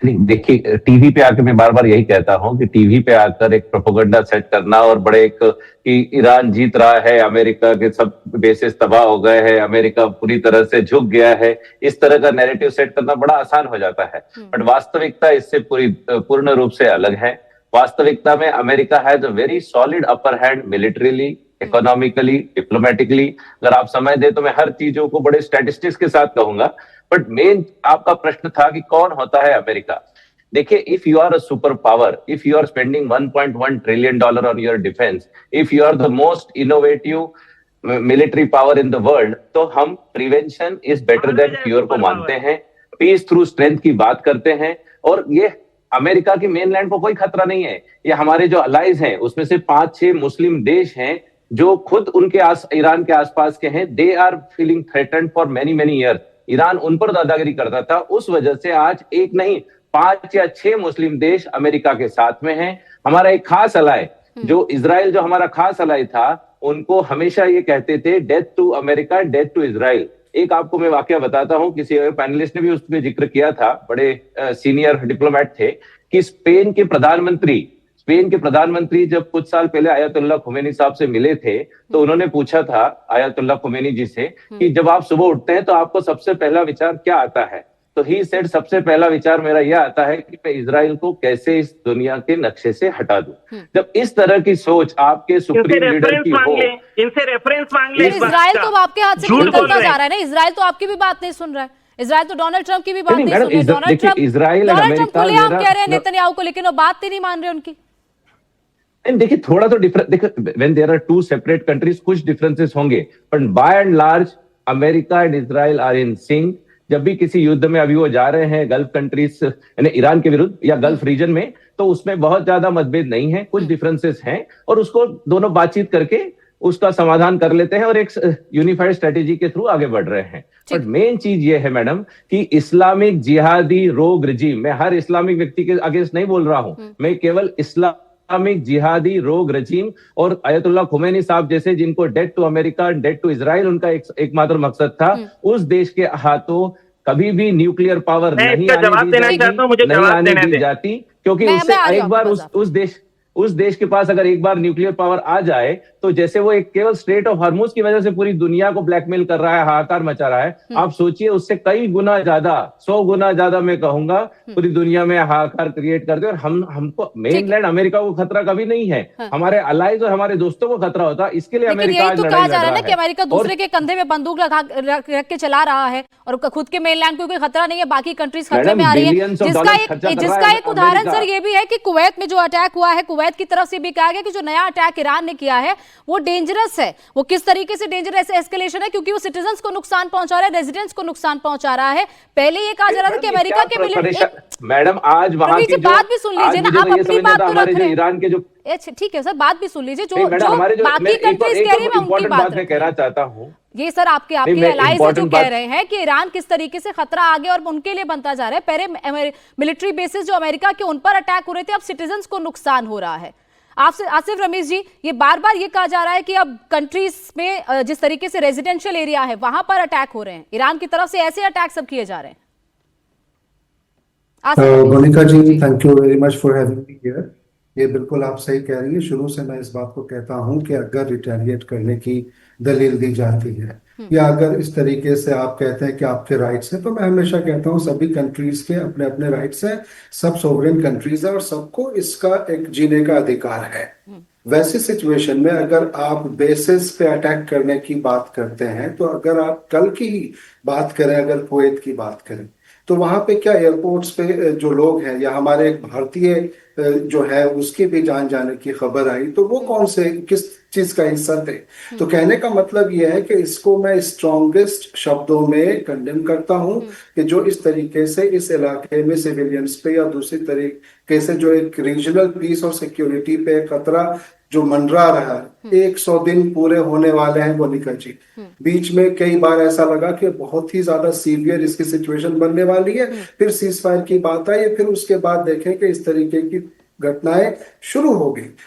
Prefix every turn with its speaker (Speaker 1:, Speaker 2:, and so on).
Speaker 1: नहीं, देखिए टीवी पे आकर मैं बार बार यही कहता हूं कि टीवी पे आकर एक प्रोपोगंडा सेट करना और बड़े एक कि ईरान जीत रहा है, अमेरिका के सब बेसिस तबाह हो गए हैं, अमेरिका पूरी तरह से झुक गया है, इस तरह का नैरेटिव सेट करना बड़ा आसान हो जाता है। बट वास्तविकता इससे पूर्ण रूप से अलग है। वास्तविकता में America has a very solid upper hand militarily, economically, diplomatically. अगर आप समय दे तो मैं हर चीजों को बड़े स्टैटिस्टिक्स के साथ कहूंगा, बट मेन आपका प्रश्न था कि कौन होता है अमेरिका। देखिए, if you are a super power, if you are spending $1.1 trillion on your defence, if you are the most innovative military power in the world, तो हम prevention is better than cure को मानते हैं, piece through strength की बात करते हैं। और ये अमेरिका की मेनलैंड को कोई खतरा नहीं है। ये हमारे जो अलाइज हैं उसमें से 5-6 मुस्लिम देश हैं जो खुद उनके ईरान के आसपास के हैं। They are feeling threatened for many many year. Iran उन पर दादागिरी करता था, उस वजह से आज एक नहीं 5 या 6 मुस्लिम देश अमेरिका के साथ में हैं। हमारा एक खास अलाय जो इजराइल, जो हमारा खास अलाय था, उनको हमेशा ये कहते थे death to America, death to Israel. एक आपको मैं वाकया बताता हूं, किसी पैनलिस्ट ने भी उसमें जिक्र किया था, बड़े सीनियर डिप्लोमेट थे, कि स्पेन के प्रधानमंत्री जब कुछ साल पहले आयतुल्लाह खुमैनी साहब से मिले थे, तो उन्होंने पूछा था आयतुल्लाह खुमैनी जी से कि जब आप सुबह उठते हैं तो आपको सबसे पहला विचार क्या आता है? तो ही सेड, सबसे पहला विचार मेरा यह आता है कि मैं इजराइल को कैसे इस दुनिया के नक्शे से हटा दूं। जब इस तरह की सोच आपके सुप्रीम लीडर की हो,
Speaker 2: इनसे रेफरेंस मांग ले।
Speaker 3: इजराइल तो आपके हाथ से निकलता जा रहा है ना, इजराइल तो आपकी भी बात नहीं सुन रहा है। इजराइल तो डोनाल्ड ट्रंप की भी बात नहीं सुन रहा है। डोनाल्ड ट्रंप खुलेआम कह रहे हैं नेतन्याहू को, लेकिन वो बात ही नहीं मान रहे उनकी।
Speaker 1: देखिए, थोड़ा तो डिफरेंस, देखो, when there are two separate countries कुछ डिफरेंसेस होंगे, but by and large America and Israel are in sync. जब भी किसी युद्ध में अभी वो जा रहे हैं गल्फ कंट्रीज यानी ईरान के विरुद्ध या गल्फ रीजन में, तो उसमें बहुत ज्यादा मतभेद नहीं है, कुछ डिफरेंसेस हैं और उसको दोनों बातचीत करके उसका समाधान कर लेते हैं और एक यूनिफाइड स्ट्रेटेजी के थ्रू आगे बढ़ रहे हैं। बट मेन चीज ये है मैडम कि इस्लामिक जिहादी रोग रिजीम, मैं हर इस्लामिक व्यक्ति के अगेंस्ट नहीं बोल रहा हूं, मैं केवल इस्लामिक जिहादी रोग रजीम और आयतुल्लाह खुमैनी साहब जैसे, जिनको death to America, death to Israel उनका एकमात्र मकसद था, उस देश के हाथों कभी भी न्यूक्लियर पावर नहीं आने दी जाती, क्योंकि उससे एक बार उस देश के पास अगर एक बार न्यूक्लियर पावर आ जाए, तो जैसे वो एक केवल स्ट्रेट ऑफ हॉर्मुज की वजह से पूरी दुनिया को ब्लैकमेल कर रहा है, हाहाकार मचा रहा है, आप सोचिए उससे कई गुना ज्यादा, 100 गुना ज्यादा मैं कहूंगा, पूरी दुनिया में हाहाकार क्रिएट कर दे। और हमको मेनलैंड अमेरिका को खतरा कभी नहीं है, हमारे अलाइज और हमारे दोस्तों को खतरा होता है। इसके लिए अमेरिका आज लड़ाई लड़ रहा है
Speaker 3: कि अमेरिका दूसरे के कंधे में बंदूक रख के चला रहा है और खुद के मेनलैंड को कोई खतरा नहीं है, बाकी कंट्रीज खतरे में आ रही है। जिसका एक उदाहरण सर ये भी है कि कुवैत में जो अटैक हुआ है, कुवैत की तरफ से भी कहा गया कि जो नया अटैक ईरान ने किया है वो डेंजरस है। वो किस तरीके से डेंजरस एस्केलेशन है? क्योंकि वो सिटीजन्स को नुकसान पहुंचा रहा है, रेजिडेंट्स को नुकसान पहुंचा रहा है। पहले ये कहा जा रहा था कि अमेरिका के
Speaker 1: मैडम आज वहां की
Speaker 3: बात भी सुन लीजिए ना, आप अपनी बात तो रख रहे हैं।
Speaker 1: ईरान के जो
Speaker 3: ठीक है सर, बात भी सुन लीजिए, जो बाकी कंट्रीज कह रही है मैं उनकी बात
Speaker 1: मैं कहना चाहता हूं।
Speaker 3: ये सर आपके एलाइज जो कह रहे हैं कि ईरान किस तरीके से खतरा आगे और उनके लिए बनता जा रहा है। पहले मिलिट्री बेसिस जो अमेरिका के उन पर अटैक हो रहे थे, अब सिटीजन्स को नुकसान हो रहा है। आपसे आसिफ रमीज जी, ये बार बार ये कहा जा रहा है कि अब कंट्रीज में जिस तरीके से रेजिडेंशियल एरिया है वहां पर अटैक हो रहे हैं, ईरान की तरफ से ऐसे अटैक सब किए जा रहे हैं।
Speaker 4: Monika ji, thank you very much for having me here. ये बिल्कुल आप सही कह रही है। शुरू से मैं इस बात को कहता हूं कि अगर रिटेलिएट करने की दलील दी जाती है या अगर इस तरीके से आप कहते हैं कि आपके राइट्स हैं, तो मैं हमेशा कहता हूं सभी कंट्रीज के अपने अपने राइट्स हैं, सब सोवरेन कंट्रीज हैं और सबको इसका एक जीने का अधिकार है। वैसी सिचुएशन में अगर आप बेसिस पे अटैक करने की बात करते हैं, तो अगर आप कल की ही बात करें, अगर कुवैत की बात करें, तो वहां पे क्या एयरपोर्ट्स पे जो लोग हैं या हमारे एक भारतीय जो है उसकी भी जान जाने की खबर आई, तो वो कौन से किस चीज का हिस्सा थे? तो कहने का मतलब यह है कि इसको मैं स्ट्रॉन्गेस्ट शब्दों में कंडेम करता हूं कि जो इस तरीके से इस इलाके में सिविलियंस पे या दूसरी तरीके से जो एक रीजनल पीस और सिक्योरिटी पे खतरा जो मंडरा रहा है, 100 दिन पूरे होने वाले हैं मोनिका जी। बीच में कई बार ऐसा लगा कि बहुत ही ज्यादा सीवियर इसकी सिचुएशन बनने वाली है, फिर सीज फायर की बात आई, फिर उसके बाद देखें कि इस तरीके की घटनाएं शुरू हो गई।